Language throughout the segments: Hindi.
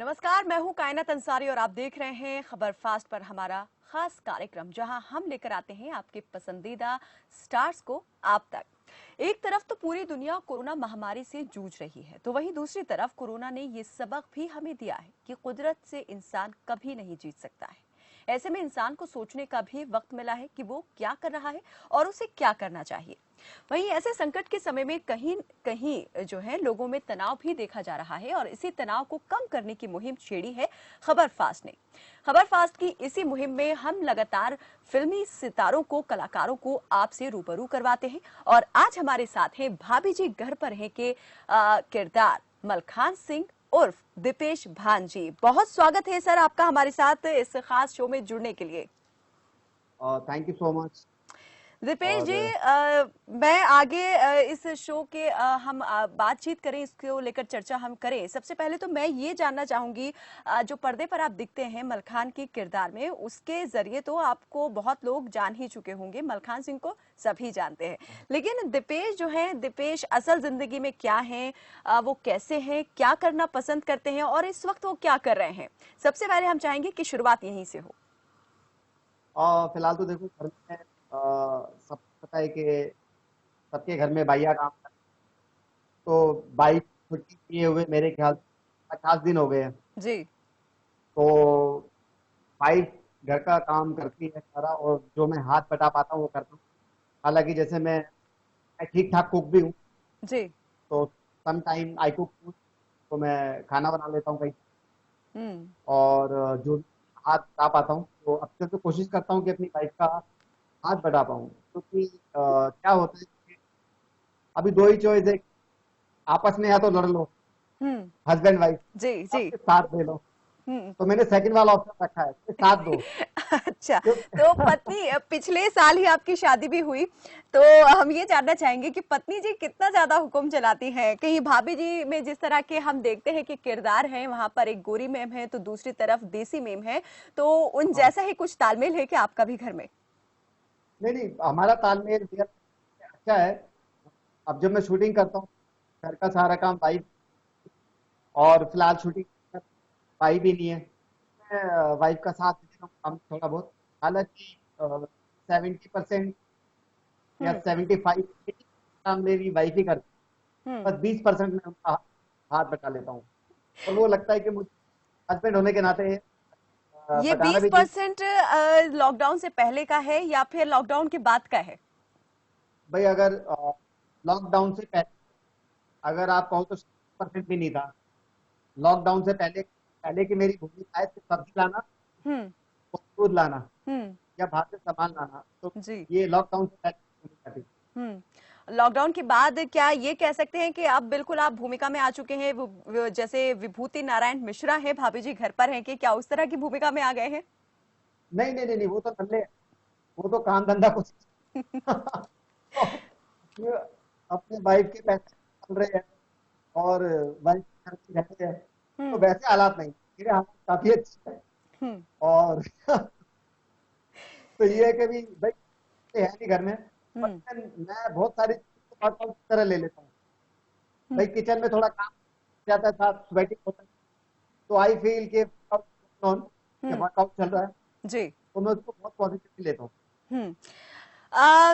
नमस्कार, मैं हूं कायनात अंसारी और आप देख रहे हैं खबर फास्ट पर हमारा खास कार्यक्रम, जहां हम लेकर आते हैं आपके पसंदीदा स्टार्स को आप तक। एक तरफ तो पूरी दुनिया कोरोना महामारी से जूझ रही है, तो वहीं दूसरी तरफ कोरोना ने ये सबक भी हमें दिया है कि कुदरत से इंसान कभी नहीं जीत सकता है। ऐसे में इंसान को सोचने का भी वक्त मिला है कि वो क्या कर रहा है और उसे क्या करना चाहिए। वहीं ऐसे संकट के समय में कहीं कहीं जो है लोगों में तनाव भी देखा जा रहा है और इसी तनाव को कम करने की मुहिम छेड़ी है खबर फास्ट ने। खबर फास्ट की इसी मुहिम में हम लगातार फिल्मी सितारों को, कलाकारों को आपसे रूबरू करवाते हैं और आज हमारे साथ हैं भाभी जी घर पर हैं के किरदार मलखान सिंह उर्फ दीपेश भांजी। बहुत स्वागत है सर आपका हमारे साथ इस खास शो में जुड़ने के लिए। Thank you so much. Dipesh ji, और मैं आगे इस शो के हम बातचीत करें, इसको लेकर चर्चा हम करें। सबसे पहले तो मैं ये जानना चाहूंगी, जो पर्दे पर आप दिखते हैं मलखान के किरदार में, उसके जरिए तो आपको बहुत लोग जान ही चुके होंगे। मलखान सिंह को सभी जानते हैं, लेकिन दीपेश जो है, दीपेश असल जिंदगी में क्या है, वो कैसे हैं, क्या करना पसंद करते हैं और इस वक्त वो क्या कर रहे हैं? सबसे पहले हम चाहेंगे कि शुरुआत यहीं से हो। फिलहाल तो देखो घर में सब पता है कि सबके घर में भैया काम करते हैं। तो भाई छुट्टी किए हुए मेरे ख्याल से 50 दिन हो गए हैं। जी। तो भाई घर का काम करती है सारा, और जो मैं हाथ बटा पाता हूँ वो करता हूँ। हालांकि जैसे मैं ठीक ठाक कुक भी हूँ। जी। तो some time I cook food, तो मैं खाना बना लेता हूँ कहीं। हम्म। और जो हाथ बटा पाता हूँ तो अक्सर तो कोशिश करता हूँ कि अपनी वाइफ का हाथ बढ़ा पाऊँ, क्योंकि क्या होता है कि अभी दो ही चॉइस है। आपस में या तो लड़ लो, हम्म। हस्बैंड वाइफ, जी या जी। फिर साथ दे लो। हम्म। तो मैंने सेकंड वाला ऑप्शन रखा है कि साथ दो। अच्छा, क्यों- तो पत्नी, पिछले साल ही आपकी शादी भी हुई, तो हम ये जानना चाहेंगे कि पत्नी जी कितना ज्यादा हुक्म चलाती हैं? कहीं भाभी जी में जिस तरह के हम देखते हैं कि किरदार हैं, वहां पर एक गोरी मैम है तो दूसरी तरफ देसी मैम है, तो उन हाँ, जैसा ही कुछ तालमेल है क्या आपका भी घर में? नहीं नहीं, हमारा तालमेल रियल अच्छा है। अब जब मैं शूटिंग करता हूँ, घर का सारा काम वाइफ, और फिलहाल शूटिंग भाई भी नहीं है। मैं वाइफ का साथ दे देता हूँ काम थोड़ा बहुत। हालांकि 70% या हम्म। 75 काम मेरी वाइफ ही करती हम्म। है। बस 20% मैं उनका हाथ बटा लेता हूँ। और वो लगता है कि मुझे हस्बैंड होने के नाते ये बटाना भी चाहिए। 20% लॉकडाउन से पहले का है या फिर लॉकडाउन के बाद का है? भाई अगर लॉकडाउन से पहले, अगर आप कहो तो 70% भी नहीं था। लॉकडाउन से पहले पहले की मेरी भूमिका है सिर्फ सब्जी लाना हम्म। और दूध लाना हम्म। या बाहर से सामान लाना। तो जी। ये लॉकडाउन से पहले की भूमिका थी। लॉकडाउन के बाद क्या ये कह सकते हैं कि अब बिल्कुल आप भूमिका में आ चुके हैं? जैसे विभूति नारायण मिश्रा है, भाभी जी घर पर हैं, कि क्या उस तरह की भूमिका में आ गए हैं? नहीं नहीं नहीं नहीं, वो तो नल्ले हैं। वो तो काम धंधा कुछ अपने अपने वाइफ के पैसे चल रहे हैं, और वाइफ खर्च रहते हैं। तो हम्म। वैसे हालात नहीं, मेरे हालात काफी अच्छे हैं। हम्म। और तो ये है कि भी भाई है नहीं घर में। बट हम्म। मैं बहुत सारी चीज़ों को वर्कआउट की तरह ले लेता हूँ। भाई हम्म। किचन में थोड़ा काम जाता था, स्वेटिंग होता है, तो आई फील के हम्म। वर्कआउट चल रहा है। जी। तो मैं उसको बहुत पॉजिटिवली लेता हूँ। हम्म।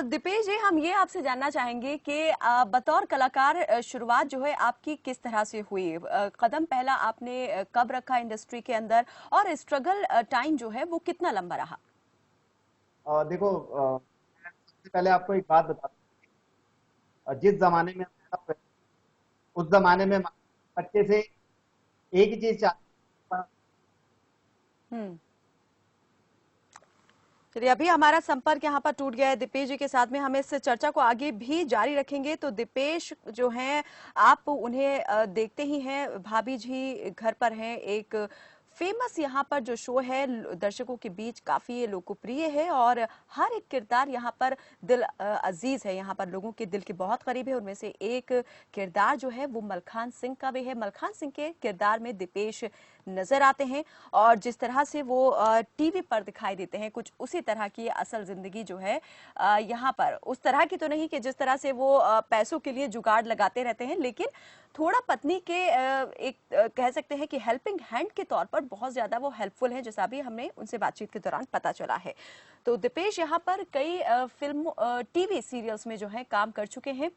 दीपेश जी, हम ये आपसे जानना चाहेंगे कि बतौर कलाकार शुरुआत जो है आपकी किस तरह से हुई? कदम पहला आपने कब रखा इंडस्ट्री के अंदर और स्ट्रगल टाइम जो है वो कितना लंबा रहा? देखो, मैं सबसे पहले आपको एक बात बता दूं। जिस जमाने में हम पैदा हुए, उस जमाने में बच्चे से एक ही चीज चाहते। हम्म। चलिए, अभी हमारा संपर्क यहाँ पर टूट गया है दीपेश जी के साथ में। हम इस चर्चा को आगे भी जारी रखेंगे। तो दीपेश जो हैं, आप उन्हें देखते ही हैं, भाभी जी घर पर हैं, एक फेमस यहाँ पर जो शो है दर्शकों के बीच काफी लोकप्रिय है और हर एक किरदार यहाँ पर दिल अजीज है, यहाँ पर लोगों के दिल के बहुत करीब है। उनमें से एक किरदार जो है वो मलखान सिंह का भी है। मलखान सिंह के किरदार में दीपेश नजर आते हैं और जिस तरह से वो टीवी पर दिखाई देते हैं, कुछ उसी तरह की असल जिंदगी जो है यहाँ पर उस तरह की तो नहीं कि जिस तरह से वो पैसों के लिए जुगाड़ लगाते रहते हैं, लेकिन थोड़ा पत्नी के कह सकते हैं कि हेल्पिंग हैंड के तौर पर बहुत ज्यादा वो हेल्पफुल है, जैसा भी हमने उनसे बातचीत के दौरान पता चला है। तो दीपेश यहाँ पर कई फिल्म टीवी सीरियल्स में जो है काम कर चुके हैं।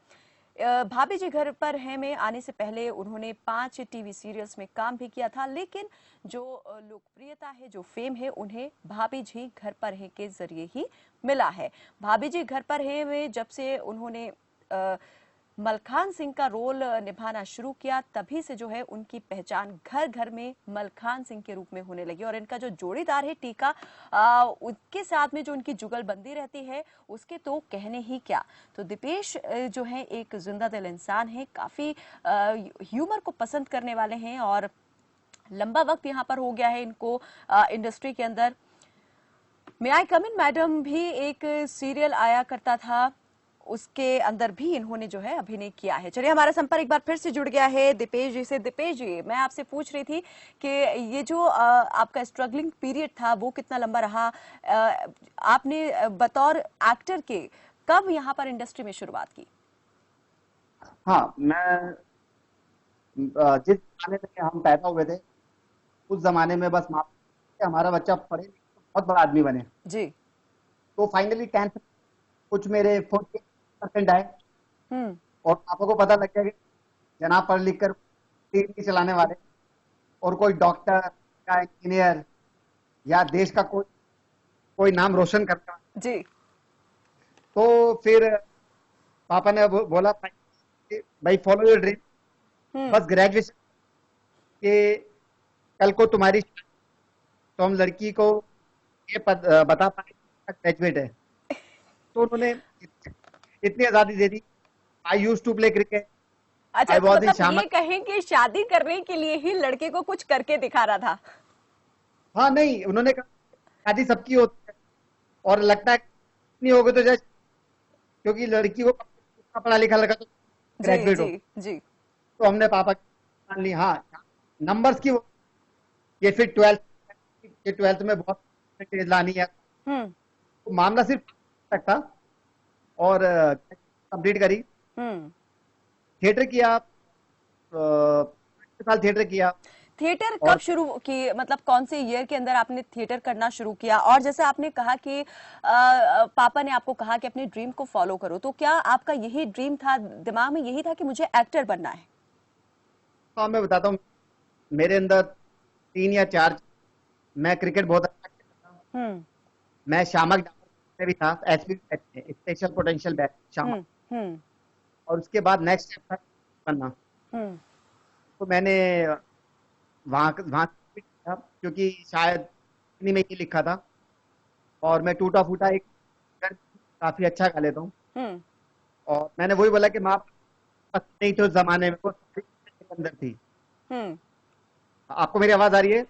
भाभी जी घर पर हैं में आने से पहले उन्होंने 5 टीवी सीरियल्स में काम भी किया था, लेकिन जो लोकप्रियता है, जो फेम है, उन्हें भाभी जी घर पर हैं के जरिए ही मिला है। भाभी जी घर पर हैं में जब से उन्होंने मलखान सिंह का रोल निभाना शुरू किया, तभी से जो है उनकी पहचान घर घर में मलखान सिंह के रूप में होने लगी। और इनका जो जोड़ीदार है टीका, उनके साथ में जो उनकी जुगलबंदी रहती है, उसके तो कहने ही क्या। तो दीपेश जो है एक जिंदा दिल इंसान है, काफी ह्यूमर को पसंद करने वाले हैं और लंबा वक्त यहाँ पर हो गया है इनको इंडस्ट्री के अंदर। मे आई कम इन मैडम भी एक सीरियल आया करता था, उसके अंदर भी इन्होंने जो है अभिनय किया है। चलिए, हमारा संपर्क एक बार फिर से जुड़ गया है दीपेश जी से। दीपेश जी, मैं आपसे पूछ रही थी कि ये जो आपका स्ट्रगलिंग पीरियड था वो कितना लंबा रहा, आपने बतौर एक्टर के कब यहाँ पर इंडस्ट्री में शुरुआत की? हाँ, मैं जिस जमाने में हम पैदा हुए थे उस जमाने में बस माँ कि हमारा बच्चा पढ़े लिखे तो बहुत बड़ा आदमी बने। जी। तो फाइनली 10th कुछ मेरे 40% आए हम्म। और पापा को पता लग गया कि जनाब पढ़ लिख कर टीवी नहीं चलाने वाले और कोई डॉक्टर या इंजीनियर या देश का कोई कोई नाम रोशन करता। जी। तो फिर पापा ने बोला भाई फॉलो योर ड्रीम, हम्म। बस ग्रेजुएशन के कल को तुम्हारी तो हम लड़की को ये बता पाए ग्रेजुएट है। तो उन्होंने इतनी आजादी दे दी। आई यूज टू प्ले क्रिकेट। अच्छा, आई तो वॉज इन मतलब शामा। ये कहें कि शादी करने के लिए ही लड़के को कुछ करके दिखा रहा था। हाँ नहीं, उन्होंने कहा शादी सबकी होती है और लगता है नहीं होगी तो जैसे, क्योंकि लड़की को पढ़ा लिखा लगा तो जी ग्रेजुएट जी हो। जी। तो हमने पापा की मान ली। हाँ, नंबर्स की ये फिर 12th में बहुत percentage लानी है। हम्म। तो मामला सिर्फ तक था और कंप्लीट करी। हम्म। थिएटर किया, 5 साल थिएटर किया। थिएटर कब और शुरू की, मतलब कौन से ईयर के अंदर आपने थिएटर करना शुरू किया? और जैसे आपने कहा कि पापा ने आपको कहा कि अपने ड्रीम को फॉलो करो, तो क्या आपका यही ड्रीम था, दिमाग में यही था कि मुझे एक्टर बनना है? हाँ, मैं बताता हूँ, मेरे अंदर 3 या 4। मैं क्रिकेट बहुत अच्छा खेलता था। हम्म। मैं शामक में भी था, एसपी स्पेशल पोटेंशियल बैट शामक। हम्म। हम्म। और उसके बाद नेक्स्ट स्टेप था बनना। हम्म। तो मैंने वहाँ वहाँ था, क्योंकि शायद इन्हीं में ही लिखा था और मैं टूटा फूटा एक काफी अच्छा गा लेता हूँ। हम्म। और मैंने वही बोला कि माँ बस नहीं थे उस जमाने में, वो के अंदर थी। हम्म। आपको मेरी आवाज आ रही है?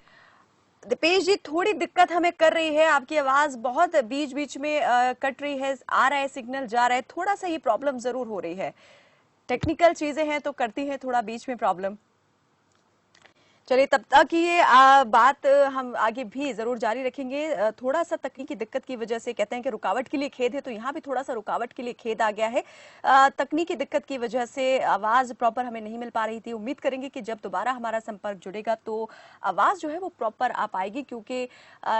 दीपेश जी, थोड़ी दिक्कत हमें कर रही है, आपकी आवाज बहुत बीच बीच में कट रही है, आ रहा है सिग्नल, जा रहा है, थोड़ा सा ये प्रॉब्लम जरूर हो रही है। टेक्निकल चीजें हैं तो करती हैं थोड़ा बीच में प्रॉब्लम। चलिए, तब तक ये बात हम आगे भी जरूर जारी रखेंगे। थोड़ा सा तकनीकी दिक्कत की वजह से, कहते हैं कि रुकावट के लिए खेद है, तो यहाँ भी थोड़ा सा रुकावट के लिए खेद आ गया है। तकनीकी दिक्कत की वजह से आवाज प्रॉपर हमें नहीं मिल पा रही थी। उम्मीद करेंगे कि जब दोबारा हमारा संपर्क जुड़ेगा तो आवाज जो है वो प्रॉपर आ पाएगी, क्योंकि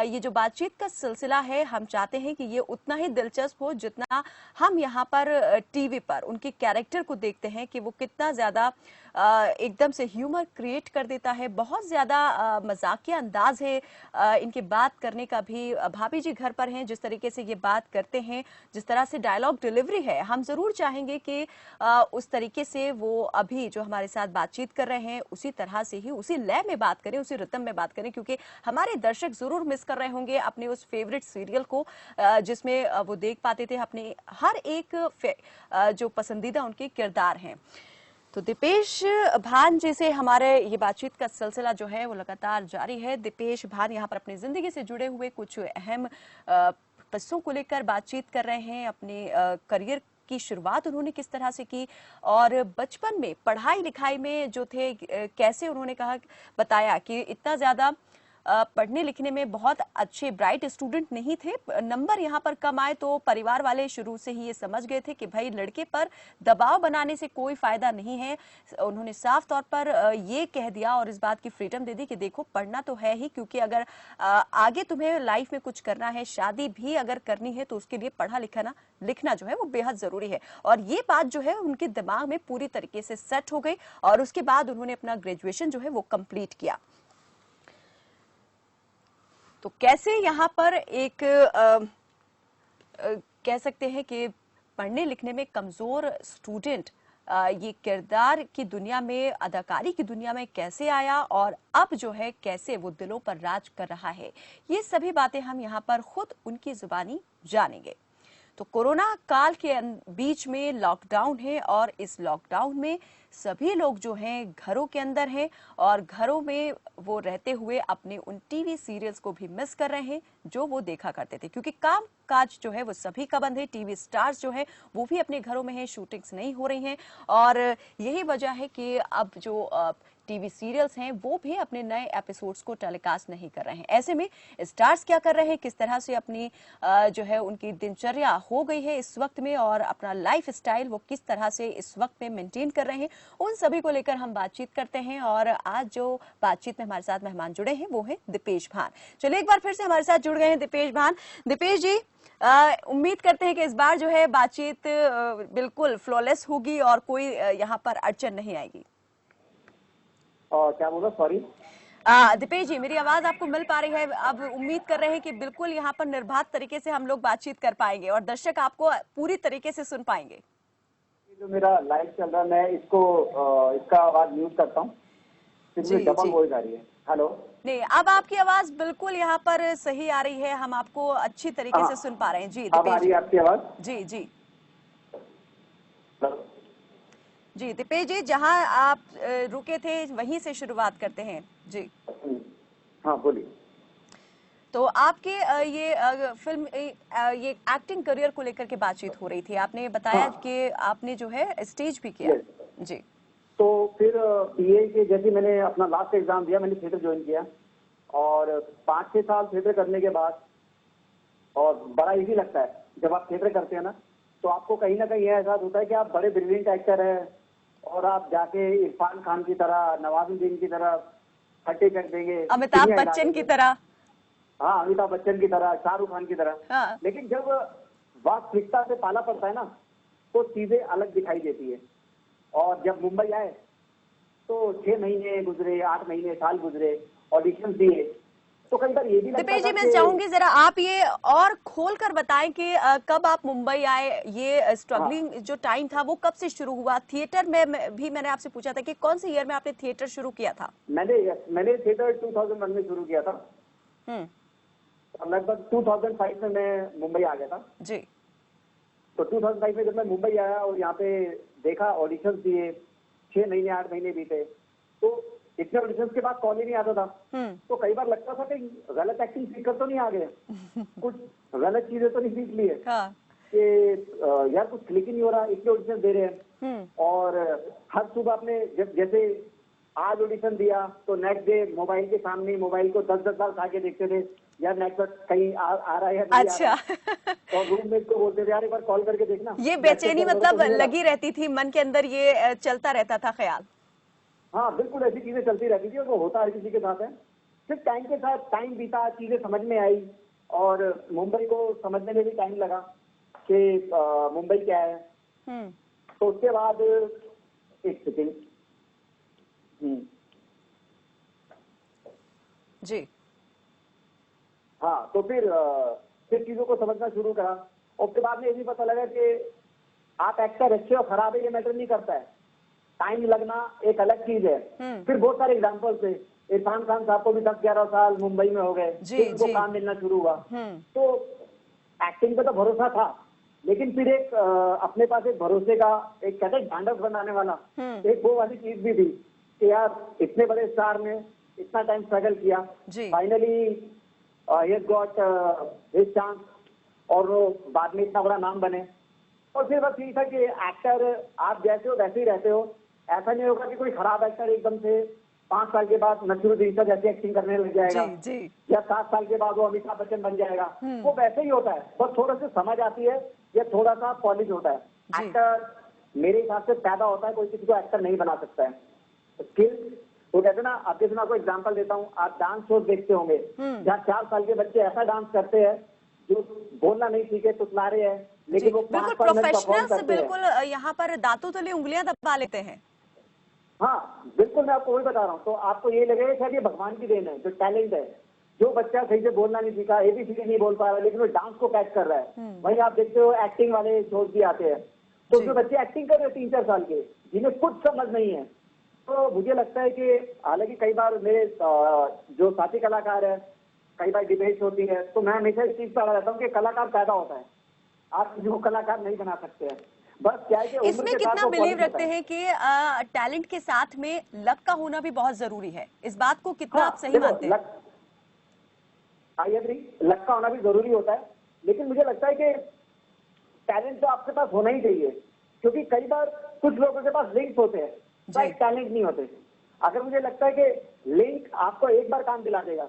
ये जो बातचीत का सिलसिला है, हम चाहते हैं कि ये उतना ही दिलचस्प हो जितना हम यहाँ पर टीवी पर उनके कैरेक्टर को देखते हैं कि वो कितना ज्यादा एकदम से ह्यूमर क्रिएट कर देता है। बहुत ज्यादा मजाकिया अंदाज है इनके बात करने का भी। भाभी जी घर पर हैं, जिस तरीके से ये बात करते हैं, जिस तरह से डायलॉग डिलीवरी है, हम जरूर चाहेंगे कि उस तरीके से वो अभी जो हमारे साथ बातचीत कर रहे हैं उसी तरह से ही, उसी लय में बात करें, उसी रिदम में बात करें, क्योंकि हमारे दर्शक जरूर मिस कर रहे होंगे अपने उस फेवरेट सीरियल को जिसमें वो देख पाते थे अपने हर एक जो पसंदीदा उनके किरदार हैं। तो दीपेश भान जी से हमारे ये बातचीत का सिलसिला जो है वो लगातार जारी है। दीपेश भान यहाँ पर अपनी जिंदगी से जुड़े हुए कुछ अहम किस्सों को लेकर बातचीत कर रहे हैं, अपने करियर की शुरुआत उन्होंने किस तरह से की और बचपन में पढ़ाई लिखाई में जो थे कैसे उन्होंने कहा बताया कि इतना ज्यादा पढ़ने लिखने में बहुत अच्छे ब्राइट स्टूडेंट नहीं थे, नंबर यहाँ पर कम आए तो परिवार वाले शुरू से ही ये समझ गए थे कि भाई लड़के पर दबाव बनाने से कोई फायदा नहीं है। उन्होंने साफ तौर पर ये कह दिया और इस बात की फ्रीडम दे दी कि देखो पढ़ना तो है ही, क्योंकि अगर आगे तुम्हें लाइफ में कुछ करना है, शादी भी अगर करनी है तो उसके लिए पढ़ा लिखना जो है वो बेहद जरूरी है। और ये बात जो है उनके दिमाग में पूरी तरीके से सेट हो गई और उसके बाद उन्होंने अपना ग्रेजुएशन जो है वो कंप्लीट किया। तो कैसे यहाँ पर एक कह सकते हैं कि पढ़ने लिखने में कमजोर स्टूडेंट ये किरदार की दुनिया में, अदाकारी की दुनिया में कैसे आया और अब जो है कैसे वो दिलों पर राज कर रहा है, ये सभी बातें हम यहाँ पर खुद उनकी जुबानी जानेंगे। तो कोरोना काल के बीच में लॉकडाउन है और इस लॉकडाउन में सभी लोग जो हैं घरों के अंदर हैं और घरों में वो रहते हुए अपने उन टीवी सीरियल्स को भी मिस कर रहे हैं जो वो देखा करते थे, क्योंकि काम काज जो है वो सभी का बंद है। टीवी स्टार्स जो है वो भी अपने घरों में हैं, शूटिंग्स नहीं हो रही हैं और यही वजह है कि अब जो टीवी सीरियल्स हैं वो भी अपने नए एपिसोड्स को टेलीकास्ट नहीं कर रहे हैं। ऐसे में स्टार्स क्या कर रहे हैं, किस तरह से अपनी जो है उनकी दिनचर्या हो गई है इस वक्त में और अपना लाइफ स्टाइल वो किस तरह से इस वक्त में मेंटेन कर रहे हैं, उन सभी को लेकर हम बातचीत करते हैं। और आज जो बातचीत में हमारे साथ मेहमान जुड़े हैं वो है दीपेश भान। चलिए एक बार फिर से हमारे साथ जुड़ गए हैं दीपेश भान। दीपेश जी, उम्मीद करते हैं कि इस बार जो है बातचीत बिल्कुल फ्लॉलेस होगी और कोई यहाँ पर अड़चन नहीं आएगी। क्या बोला, सॉरी। दीपेश जी, मेरी आवाज आपको मिल पा रही है? अब उम्मीद कर रहे हैं कि बिल्कुल यहाँ पर निर्बाध तरीके से हम लोग बातचीत कर पाएंगे और दर्शक आपको पूरी तरीके से सुन पाएंगे। जो मेरा लाइव चल रहा है मैं इसका आवाज म्यूट करता हूँ, डबल वॉइस आ रही है। हेलो, नहीं, अब आपकी आवाज बिल्कुल यहाँ पर सही आ रही है, हम आपको अच्छी तरीके से सुन पा रहे हैं। जी अब आ रही है आपकी आवाज? जी जी जी दीपेश जी, जहां आप रुके थे वहीं से शुरुआत करते हैं। जी हाँ, बोलिए। तो आपके ये फिल्म ये एक्टिंग करियर को लेकर के बातचीत हो रही थी, आपने बताया कि आपने जो है स्टेज भी किया। जी, तो फिर बीए के जैसे मैंने अपना लास्ट एग्जाम दिया, मैंने थिएटर ज्वाइन किया और 5-6 साल थिएटर करने के बाद, और बड़ा इजी लगता है जब आप थिएटर करते हैं ना, तो आपको कहीं ना कहीं यह एहसास होता है कि आप बड़े ब्रिलियंट एक्टर हैं और आप जाके इरफान खान की तरह, नवाजुद्दीन की तरह फटे कर देंगे, अमिताभ बच्चन की तरह। हाँ, अमिताभ बच्चन की तरह, शाहरुख खान की तरह। हाँ। लेकिन जब वास्तविकता से पाला पड़ता है ना तो चीजें अलग दिखाई देती है। और जब मुंबई आए तो 6 महीने गुजरे, 8 महीने, साल गुजरे, ऑडिशन दिए, तो कई बार ये भी लगता दीपेश जी, था मैं चाहूंगी जरा आप ये और खोल कर बताएं कि कब आप मुंबई आए, ये स्ट्रगलिंग जो टाइम था वो कब से शुरू हुआ? थिएटर में भी मैंने आपसे पूछा था कि कौन से ईयर में आपने थिएटर शुरू किया था? मैंने थिएटर 2001 में शुरू किया था और लगभग 2005 में मैं मुंबई आ गया था। जी। तो 2005 में जब मैं मुंबई आया और यहाँ पे देखा, ऑडिशन दिए, 6 महीने 8 महीने बीते, तो इतने ऑडिशन के बाद कॉल ही नहीं आता था। तो कई बार लगता था कि गलत एक्टिंग सीख कर तो नहीं आ गए, कुछ गलत चीजें तो नहीं सीख लिए कि यार कुछ क्लिक ही नहीं हो रहा, इतने ऑडिशन दे रहे हैं। और हर सुबह आपने जैसे आज ऑडिशन दिया तो नेक्स्ट डे मोबाइल के सामने मोबाइल को 10-10 बार उठा के देखते थे, यार नेटवर्क कहीं आ रहा है या नहीं। अच्छा। और रूममेट को बोलते थे यार एक बार कॉल करके देखना। ये बेचैनी मतलब लगी रहती थी मन के अंदर, ये चलता रहता था ख्याल। हाँ, बिल्कुल ऐसी चीजें चलती रहती थी और वो होता हर किसी के साथ है। फिर टाइम के साथ टाइम बीता, चीजें समझ में आई और मुंबई को समझने में भी टाइम लगा कि मुंबई क्या है। तो उसके बाद एक सेकेंड। जी हाँ, तो फिर चीजों को समझना शुरू करा और उसके बाद में ये भी पता लगा कि आप एक्टर अच्छे और खराब है ये मैटर नहीं करता है, टाइम लगना एक अलग चीज है। फिर बहुत सारे एग्जांपल थे, इरफान खान साहब को भी 10-11 साल मुंबई में हो गए, फिर उनको काम मिलना शुरू हुआ। तो एक्टिंग पे तो भरोसा था, लेकिन फिर एक अपने पास एक भरोसे का, एक कहते हैं ढांढस बनाने वाला, एक वो वाली चीज भी थी कि यार इतने बड़े स्टार ने इतना टाइम स्ट्रगल किया, finally he got his chance और वो बाद में इतना बड़ा नाम बने। और फिर बस यही था कि एक्टर आप जैसे हो वैसे ही रहते हो, ऐसा नहीं होगा कि कोई खराब एक्टर एकदम से 5 साल के बाद नसीरुद्दीन शाह जैसी एक्टिंग करने लग जाएगा, जी जी। या 7 साल के बाद वो अमिताभ बच्चन बन जाएगा। हम्म। वो वैसे ही होता है, बस थोड़ा सा समझ आती है या थोड़ा सा पॉलिश होता है। जी। एक्टर मेरे हिसाब से पैदा होता है, कोई किसी को एक्टर नहीं बना सकता है। स्किल वो कहते हैं ना, अब जैसे मैं आपको एग्जांपल देता हूँ, आप डांस शोज देखते होंगे जहाँ 4 साल के बच्चे ऐसा डांस करते हैं जो बोलना नहीं सीखे, तुतला रहे हैं, जी लेकिन वो बिल्कुल 5 मिनट परफॉर्म प्रोफेशनल्स करते हैं। बिल्कुल यहाँ पर दांतों तले उंगलियां दबा लेते हैं। हाँ बिल्कुल, मैं आपको वही बता रहा हूँ। तो आपको ये लगेगा शायद ये भगवान की देन है, जो टैलेंट है, जो बच्चा सही से बोलना नहीं सीखा, एबीसीडी नहीं बोल पा रहा है, लेकिन वो डांस को कैच कर रहा है। वहीं आप देखते हो एक्टिंग वाले शोज भी आते हैं, तो जी। जो बच्चे एक्टिंग कर रहे हैं 3-4 साल के, जिन्हें कुछ समझ नहीं है, तो मुझे लगता है कि हालांकि कई बार मेरे जो साथी कलाकार है, कई बार डिबेट होती है, तो मैं हमेशा इस चीज पर अड़ा रहता हूँ कि कलाकार पैदा होता है, आप किसी को कलाकार नहीं बना सकते हैं। बस क्या है कि उम्र इसमें के साथ कितना वो बिलीव पॉलिश होता रखते है। हैं कि टैलेंट के साथ में लक का होना भी बहुत जरूरी है, इस बात को कितना आप हाँ सही देखो, मानते हैं? लक, आई एग्री, लक का होना भी जरूरी होता है, लेकिन मुझे लगता है कि टैलेंट तो आपके पास होना ही चाहिए, क्योंकि कई बार कुछ लोगों के पास लिंक्स होते हैं, जी। टैलेंट नहीं होते। अगर मुझे लगता है कि लिंक आपको एक बार काम दिला देगा,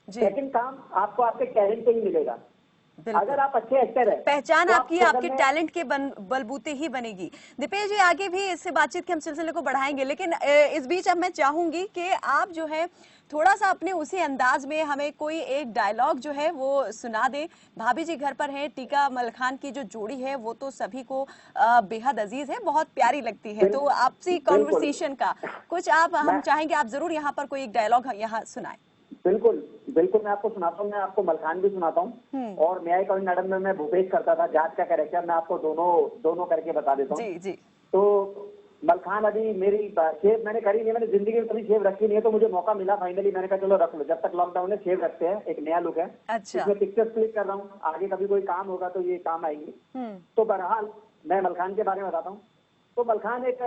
जी सेकंड काम आपको आपके टैलेंट से ही मिलेगा। बिल्कुल। अगर आप अच्छे एक्टर है पहचान तो आपकी आप आपके में टैलेंट के बलबूते ही बनेगी। दीपेश जी आगे भी इससे बातचीत के हम सिलसिले को बढ़ाएंगे, लेकिन इस बीच अब मैं चाहूंगी कि आप जो है थोड़ा सा अपने उसी अंदाज में हमें कोई एक डायलॉग जो है वो सुना दें। भाभी जी घर पर हैं, टीका मलखान की जो जोड़ी है वो तो सभी को बेहद अजीज है, बहुत प्यारी लगती है, तो आपसी बिल्कुल, कॉन्वर्सेशन का कुछ आप हम मैं चाहेंगे आप जरूर यहाँ पर कोई एक डायलॉग यहाँ सुनाएं। बिल्कुल बिल्कुल मैं आपको सुनाता हूँ, मैं आपको मलखान भी सुनाता हूँ, और न्याय कवि मैडम में मैं भूपेश करता था, जाट का कैरेक्टर, मैं आपको दोनों दोनों करके बता देता हूँ। जी जी। तो मलखान अभी मेरी शेव मैंने करी नहीं, मैंने जिंदगी में कभी शेव रखी नहीं है, तो मुझे मौका मिला फाइनली, मैंने कहा चलो रख लो, जब तक लॉकडाउन है शेव रखते हैं, एक नया लुक है। अच्छा। इसमें पिक्चर्स क्लिक कर रहा हूँ, आगे कभी कोई काम होगा तो ये काम आएंगे। तो बहरहाल मैं मलखान के बारे में बताता हूँ। तो मलखान एक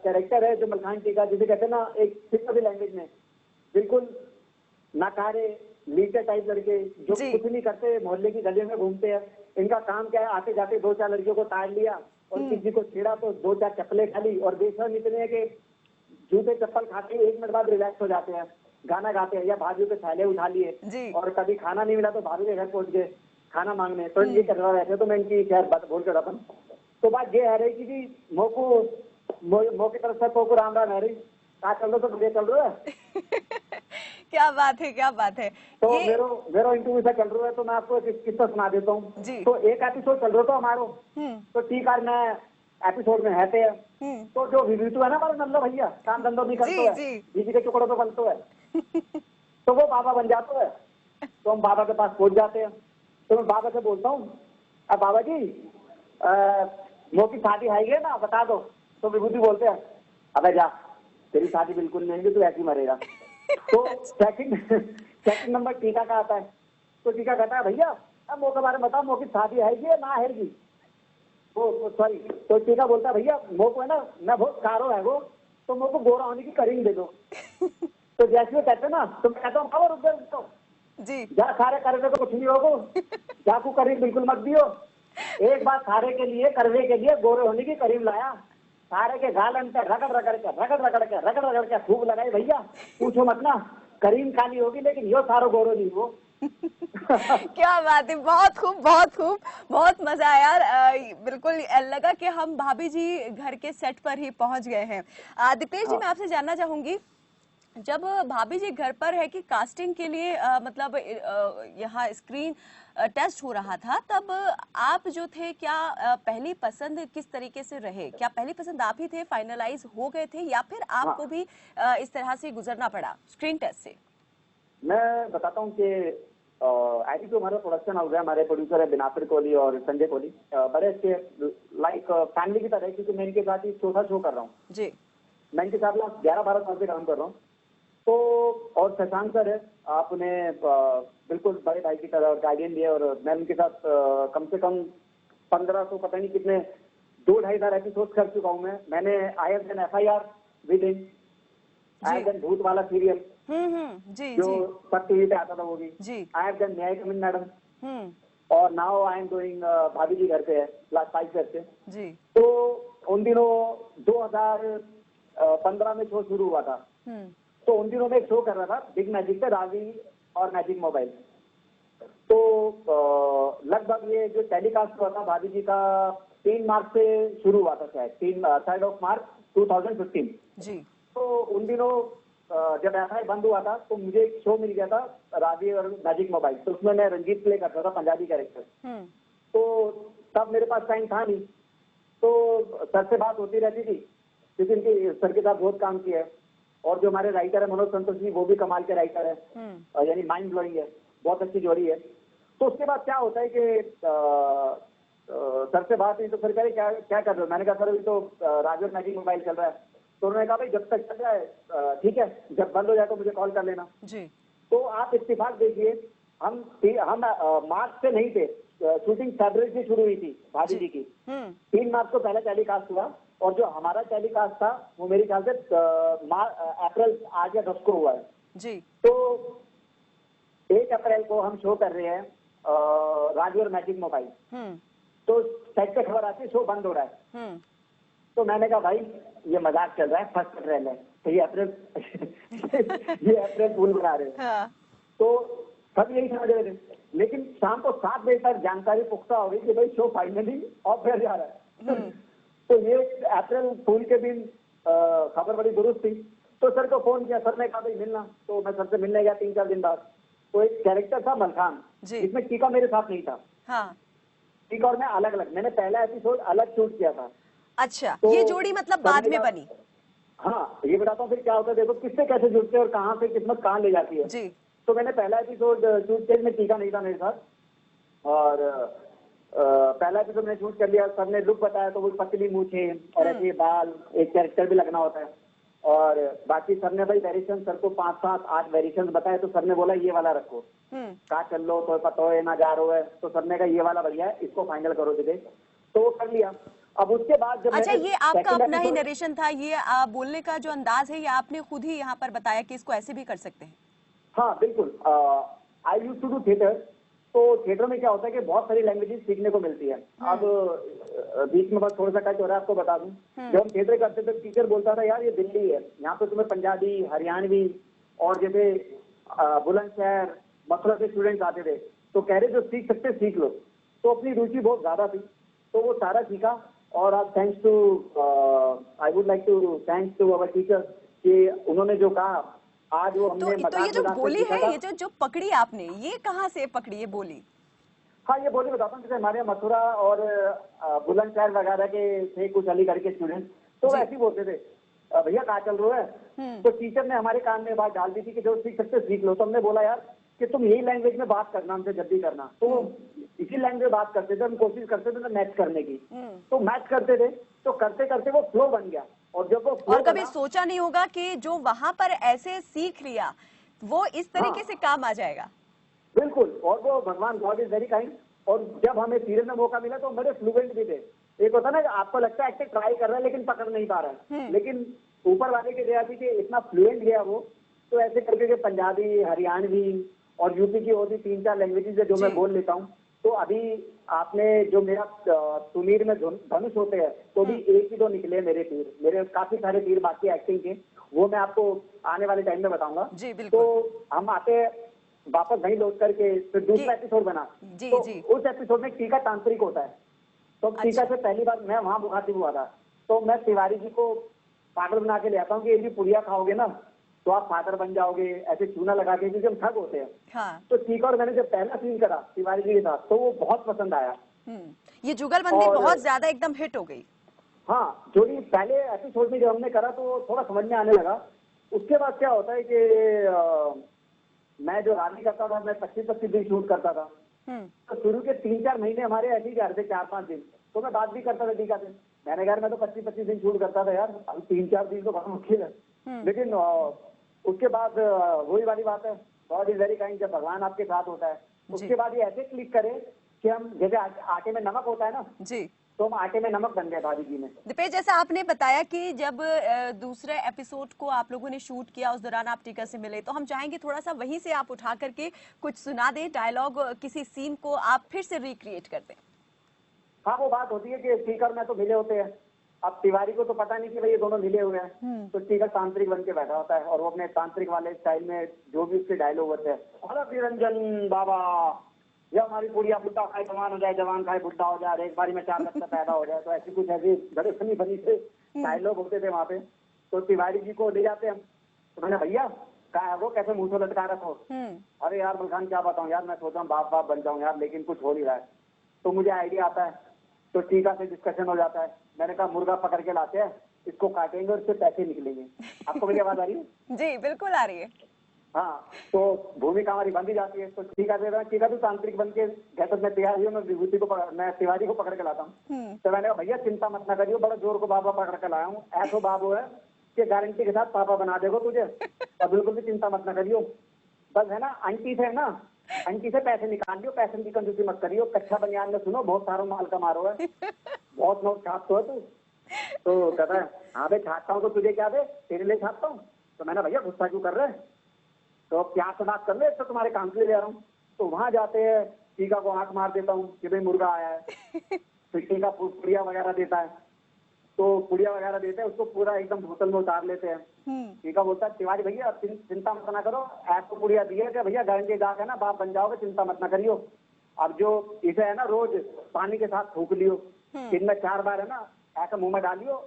कैरेक्टर है जो मलखान टीका, जिसे कहते हैं ना एक सिंपल लैंग्वेज में, बिल्कुल नाकारे लीडर टाइप लड़के जो जी। कुछ नहीं करते, मोहल्ले की गलियों में घूमते हैं। इनका काम क्या है, आते जाते 2-4 लड़कियों को ताड़ लिया और किसी को छेड़ा तो 2-4 चप्पलें खा ली, और बेशर्म इतने हैं कि जूते चप्पल खाते ही 1 मिनट बाद रिलैक्स हो जाते हैं, गाना गाते हैं, या भाभी के थैले उठा लिए, जी। और कभी खाना नहीं मिला तो भाभी के घर पहुंच गए खाना मांगने। तो ये कर रहा रहते, तो मैं इनकी खैर बात बोल कर अपन। तो बात ये है रही कि जी मो की तरफ से कोको राम राम है रही, कहा चल रहे तो बढ़िया चल रहा है। क्या बात है, क्या बात है। तो ये मेरो इंटरव्यू से चल रहा है, तो मैं आपको एक किस्सा सुना देता हूँ। जी। तो एक एपिसोड चल रहा था हमारो, तो ठीक है मैं एपिसोड में है तो जो विभूतु है ना हमारा नल्लो भैया, काम धंधो भी करते जी है, जी। बीजी के टुकड़ों पे पलतो है, तो वो बाबा बन जाता है। तो हम बाबा के पास पहुंच जाते हैं, तो मैं बाबा से बोलता हूँ, अब बाबा जी वो की शादी है ना, बता दो। तो विभूति बोलते हैं, अबे जा, तेरी शादी बिल्कुल नहीं होगी, तू ऐसे ही मरेगा। तो सेकंड नंबर टीका का आता है, तो टीका कहता है भैया अब मो के बारे में बताओ, मो की शादी है ना हैगी। वो सॉरी, तो टीका बोलता है भैया मो को है ना, मैं बहुत कारो है वो, तो मो को गोरा होने की करीम दे दो। तो जैसे वो कहते हैं ना, तो मैं कहता हूँ खबर रुक जाओ जी। जा, सारे करे तो कुछ नहीं होगो, जाकू करीब बिल्कुल मत दियो। एक बार सारे के लिए करवे के लिए गोरे होने की करीब लाया, सारे के गालन पे रगड़ के खूब लगाई भैया, पूछो मत ना, करीम काली होगी लेकिन यो सारो गोरो नहीं वो। क्या बात है, बहुत खूब, बहुत खूब, बहुत मजा आया यार। बिल्कुल लगा कि हम भाभी जी घर के सेट पर ही पहुंच गए हैं। दीपेश जी मैं आपसे जानना चाहूंगी, जब भाभी जी घर पर है कि कास्टिंग के लिए मतलब यहाँ स्क्रीन टेस्ट हो रहा था, तब आप जो थे क्या पहली पसंद किस तरीके से रहे? क्या पहली पसंद आप ही थे, फाइनलाइज हो गए थे, या फिर आपको भी इस तरह से गुजरना पड़ा स्क्रीन टेस्ट से? मैं बताता हूँ कि आई जो हमारा प्रोडक्शन हाउस है, हमारे प्रोड्यूसर है बिनाफिर कोहली और संजय कोहली, बड़े अच्छे लाइक फैमिली की तरह, क्योंकि मैं इनके साथ ही चौथा शो कर रहा हूँ जी। मैं इनके साथ 11-12 साल से काम कर रहा हूँ। तो और शशांक सर है, आपने बिल्कुल बड़े भाई की तरह गाइडेंस दिया, और मैं उनके साथ कम से कम 1500 पता नहीं कितने 2-2.5 एपिसोड कर चुका हूँ। मैंने IFN FIR with in, IFN भूत वाला सीरियल जी जो जी सब टीवी पे आता था वो भी, जी। IFN न्याय कमिन मैडम, और नाउ आई एम डूइंग, भाभी जी घर पे है, लास्ट 5 ईयर से। जी। तो उन दिनों 2015 में शो शुरू हुआ था। तो उन दिनों में एक शो कर रहा था बिग मैजिक पे, रावी और मैजिक मोबाइल। तो लगभग ये जो टेलीकास्ट हुआ था भाभी जी का 3 मार्च से शुरू हुआ था शायद, 3 मार्च 2015। जी। तो उन दिनों जब एफआई बंद हुआ था तो मुझे एक शो मिल गया था रावी और मैजिक मोबाइल। तो उसमें मैं रंजीत प्ले करता था, पंजाबी कैरेक्टर। तो तब मेरे पास टाइम था नहीं, तो सर से बात होती रहती थी क्योंकि इनके सर के साथ बहुत काम किया है। और जो हमारे राइटर है मनोज संतोष जी, वो भी कमाल के राइटर है, यानी माइंड ब्लोइंग है, बहुत अच्छी जोड़ी है। तो उसके बाद क्या होता है कि सर से बात हुई तो सर कह रहे क्या क्या कर रहे हो? मैंने कहा सर अभी तो रावी और मैजिक मोबाइल चल रहा है। तो उन्होंने कहा भाई जब तक चल रहा है ठीक है, जब बंद हो जाए तो मुझे कॉल कर लेना। जी। तो आप इत्तेफाक देखिए, हम मार्च से नहीं थे, शूटिंग फरवरी से शुरू हुई थी भाभी जी की। 3 मार्च को पहला टेलीकास्ट हुआ और जो हमारा टेलीकास्ट था वो मेरे ख्याल से अप्रैल 8 या 10 को हुआ है। जी। तो 1 अप्रैल को हम शो कर रहे हैं रावी और मैजिक मोबाइल। तो साइड पे खबर आती है शो बंद हो रहा है। तो मैंने कहा भाई ये मजाक चल रहा है, फर्स्ट अप्रैल है, तो ये अप्रैल फूल बना रहे हैं। हाँ। तो सब यही समझ रहे थे, लेकिन शाम को 7 बजे तक जानकारी पुख्ता हो गई कि भाई शो फाइनली ऑफ एयर जा रहा है। तो ये अप्रैल फूल के दिन खबर बड़ी दुरुस्त थी। तो सर को फोन किया, सर ने कहा भाई मिलना। तो मैं सर से मिलने गया 3-4 दिन बाद। तो एक कैरेक्टर था मलखान, जिसमें टीका मेरे साथ नहीं था। हाँ। टीका और मैं अलग अलग, मैंने पहला एपिसोड अलग शूट किया था। अच्छा, तो ये जोड़ी मतलब बाद में बनी? हाँ, ये बताता हूँ फिर क्या होता है। देखो किससे कैसे जुड़ते हैं और कहाँ से किस्मत कहाँ ले जाती है। जी। तो मैंने पहला एपिसोड शूट किया, में टीका नहीं था मेरे साथ। और पहला एपिसोड मैंने शूट कर लिया। सर ने लुक बताया तो वो पतली मूछे और ऐसे बाल, एक कैरेक्टर भी लगना होता है। और बाकी सर ने भाई वेरिएशन, सर को 5, 7, 8 वेरिएशन बताए। तो सर ने बोला ये वाला रखो, कहा चल लो तो पता हो ना जा रहा है। तो सर ने कहा ये वाला बढ़िया है, इसको फाइनल करो दीदी। तो वो कर लिया। अब उसके बाद जब अच्छा, ये आपका अपना ही episode- नरेशन था? ये बोलने का जो अंदाज है ये आपने खुद ही यहाँ पर बताया कि इसको ऐसे भी कर सकते हैं? हाँ बिल्कुल। आई यूज टू डू थिएटर। तो थिएटर में क्या होता है कि बहुत सारी लैंग्वेजेस सीखने को मिलती है। अब बीच में बस थोड़ा सा टच हो रहा है, आपको बता दूं। जब हम थिएटर करते थे टीचर बोलता था यार ये दिल्ली है, यहाँ पे तुम्हें पंजाबी, हरियाणवी और जैसे बुलंदशहर, मथुरा से स्टूडेंट्स आते थे। तो कह रहे जो सीख सकते सीख लो। तो अपनी रुचि बहुत ज्यादा थी, तो वो सारा सीखा। और आज thanks to, I would like to thanks to our teacher कि उन्होंने जो कहा आज वो हमने तो ये जो मजाक बोली सीखा है, था। ये जो पकड़ी आपने, ये कहाँ से पकड़ी ये बोली? हाँ, ये बोली बताता हूँ। जैसे हमारे यहाँ मथुरा और बुलंदशहर वगैरह के थे कुछ अलीगढ़ के स्टूडेंट, तो वैसे ही बोलते थे भैया कहाँ चल रहे है। तो टीचर ने हमारे कान में बात डाल दी थी कि जो सीख सकते सीख लो। तो हमने बोला यार कि तुम यही लैंग्वेज में बात करना हमसे जब भी करना। तो इसी लैंग्वेज में बात करते थे, हम कोशिश करते थे ना मैच करने की। तो मैच करते थे, तो करते करते वो फ्लो बन गया। और जब वो फ्लो और कभी सोचा नहीं होगा कि जो वहां पर ऐसे सीख लिया वो इस तरीके से काम आ जाएगा? बिल्कुल। और वो भगवान गॉड इज वेरी काइंड। और जब हमें सीरियल में मौका मिला तो बड़े फ्लुएंट भी थे। एक होता ना आपको लगता है एक्टिंग ट्राई कर रहा है लेकिन पकड़ नहीं पा रहा है, लेकिन ऊपर वाले की दया थी कि इतना फ्लुएंट गया वो। तो ऐसे करके के पंजाबी, हरियाणवी और यूपी की और भी 3-4 लैंग्वेजेस है जो मैं बोल लेता हूँ। तो अभी आपने जो मेरा सुनीर में धनुष होते हैं तो भी 1 ही 2 निकले मेरे तीर। मेरे काफी सारे तीर बाकी एक्टिंग के, वो मैं आपको आने वाले टाइम में बताऊंगा। जी बिल्कुल। तो हम आते वापस वहीं लौट करके फिर दूसरा एपिसोड बना। जी, तो जी। उस एपिसोड में टीका तांत्रिक होता है। तो टीका से पहली बार मैं वहां मुखातिब हुआ था। तो मैं तिवारी जी को पाउडर बना के ले आता हूँ कि यदि पुड़िया खाओगे ना तो आप फादर बन जाओगे, ऐसे चूना लगा के, क्योंकि हम ठग होते हैं। हाँ। तो टीका और मैंने जब पहला सीन करा तिवारी जी के साथ तो वो बहुत पसंद आया। ये जुगलबंदी और- बहुत ज्यादा एकदम हिट हो गई। हाँ, जो पहले एपिसोड में जब हमने करा तो थोड़ा समझ में आने लगा। उसके बाद क्या होता है कि मैं जो रानी करता था, मैं 25-25 दिन शूट करता था। तो शुरू के 3-4 महीने हमारे ऐसे ही जा रहे थे, 4-5 दिन। तो मैं बात भी करता था टीका से। मैंने कहा मैं तो 25-25 दिन शूट करता था यार, अब 3-4 दिन तो बहुत मुश्किल है। लेकिन उसके बाद वही वाली बात है, गॉड इज वेरी काइंड। जब भगवान आपके साथ होता है उसके बाद ये ऐसे क्लिक करे कि हम जैसे आटे में नमक होता है ना, जी। तो हम आटे में नमक बन गए भाभी जी में। दीपेश, जैसा आपने बताया कि जब दूसरे एपिसोड को आप लोगों ने शूट किया, उस दौरान आप टीका से मिले, तो हम चाहेंगे थोड़ा सा वहीं से आप उठा करके कुछ सुना दें, डायलॉग, किसी सीन को आप फिर से रिक्रिएट कर दें। हाँ, वो बात होती है कि टीकर में तो मिले होते हैं, अब तिवारी को तो पता नहीं कि भाई ये दोनों मिले हुए हैं, तो टीकर तांत्रिक बन के बैठा होता है और वो अपने तांत्रिक वाले स्टाइल में जो भी उसके डायलॉग होते हैं, अरे निरंजन बाबा, ये हमारी बुढ़िया बुढ़ा खाए जवान हो जाए, जवान खाए बुढ़ा हो जाए, एक बारी में 4 बच्चा पैदा हो जाए, तो ऐसी कुछ ऐसी बड़े फनी फनी से डायलॉग होते थे वहाँ पे। तो तिवारी जी को ले जाते हम, तो मैंने भैया क्या है वो, कैसे मुंह से लटका रखो। अरे यार मलखान क्या बताऊं यार, मैं सोचा बाप बाप बन जाऊं यार, लेकिन कुछ हो नहीं रहा है। तो मुझे आइडिया आता है, तो टीका से डिस्कशन हो जाता है। मैंने कहा मुर्गा पकड़ के लाते हैं, इसको काटेंगे और इससे पैसे निकलेंगे। आपको मेरी आवाज आ रही है? जी बिल्कुल आ रही है। हाँ, तो भूमिका हमारी बंदी जाती है, तो टीका दे रहा है, टीका तो तांत्रिक बन के गैसत में तैयार हुई, मैं विभूति को मैं तिवारी को पकड़ के लाता हूँ। तो मैंने कहा भैया चिंता मत ना करियो, बड़ा जोर को बाबा पकड़ के लाया हूँ, ऐसा बाबू है कि गारंटी के साथ पापा बना देगा तुझे, और बिल्कुल भी चिंता मत ना करियो। बस है ना, आंटी से है ना, आंटी से पैसे निकाल लियो, पैसे की कंजूसी मत करियो, कच्चा बनियान में सुनो बहुत सारा माल कमा रहा है, बहुत नोट छापतो है तू। तो कहता है हाँ भाई छापता हूँ, तो तुझे क्या दे, तेरे लिए छापता हूँ। तो मैंने भैया गुस्सा क्यों कर रहे हैं, तो प्यार से बात कर ले, तो तुम्हारे काम के लिए ले रहा हूँ। तो वहां जाते हैं, टीका को आंख मार देता हूँ कि भाई मुर्गा आया है। फिर टीका पुड़िया वगैरह देता है, तो पुड़िया वगैरह देते हैं, उसको पूरा एकदम बोतल में उतार लेते हैं। टीका बोलता है तिवारी भैया चिंता मत ना करो, आपको पुड़िया दी है कि भैया गारंटी जाके ना बाप बन जाओगे, चिंता मत ना करियो। अब जो इसे है ना रोज पानी के साथ थूक लियो, दिन में 4 बार है ना ऐसा मुंह में डालियो,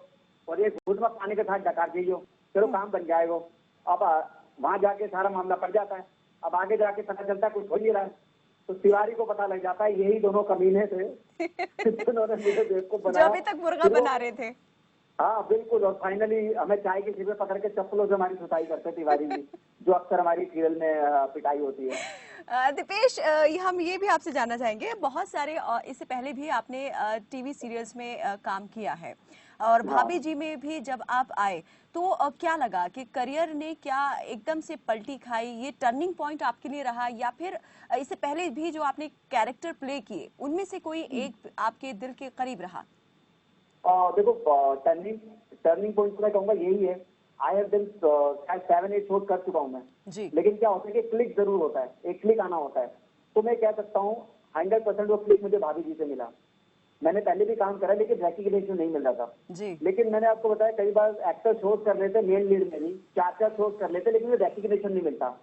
और एक घूट में पानी के साथ डकार दीजियो, चलो काम बन जाएगा। अब वहां जाके सारा मामला पड़ जाता है। अब आगे जाके पता चलता है कुछ हो नहीं रहा है, तो तिवारी को पता लग जाता है यही दोनों कमीने थे जिन्होंने मुझे बेवकूफ बनाया, जो अभी तक मुर्गा बना रहे थे। हाँ बिल्कुल। और फाइनली हमें चाय के सिर पे पकड़ के चप्पलों से हमारी सुताई करते तिवारी जी, जो अक्सर हमारी सीरियल में पिटाई होती है। दीपेश, हम ये भी आपसे जानना चाहेंगे, बहुत सारे इससे पहले भी आपने टीवी सीरियल्स में काम किया है, और भाभी जी में भी जब आप आए तो क्या लगा कि करियर ने क्या एकदम से पलटी खाई, ये टर्निंग पॉइंट आपके लिए रहा, या फिर इससे पहले भी जो आपने कैरेक्टर प्ले किए उनमें से कोई एक आपके दिल के करीब रहा? देखो टर्निंग पॉइंट मैं कहूंगा यही है। आई हैव डन 7-8 शोज कर चुका हूं मैं जी। लेकिन क्या होता है कि क्लिक जरूर होता है, एक क्लिक आना होता है। तो मैं कह सकता हूँ 100% वो क्लिक मुझे भाभी जी से मिला। मैंने पहले भी काम करा लेकिन रेकग्निशन नहीं मिल रहा था जी। लेकिन मैंने आपको बताया कई बार एक्टर शोज कर लेते, मेन लीड में भी 4-4 शोज कर लेते, लेकिन रेकग्निशन नहीं मिलता।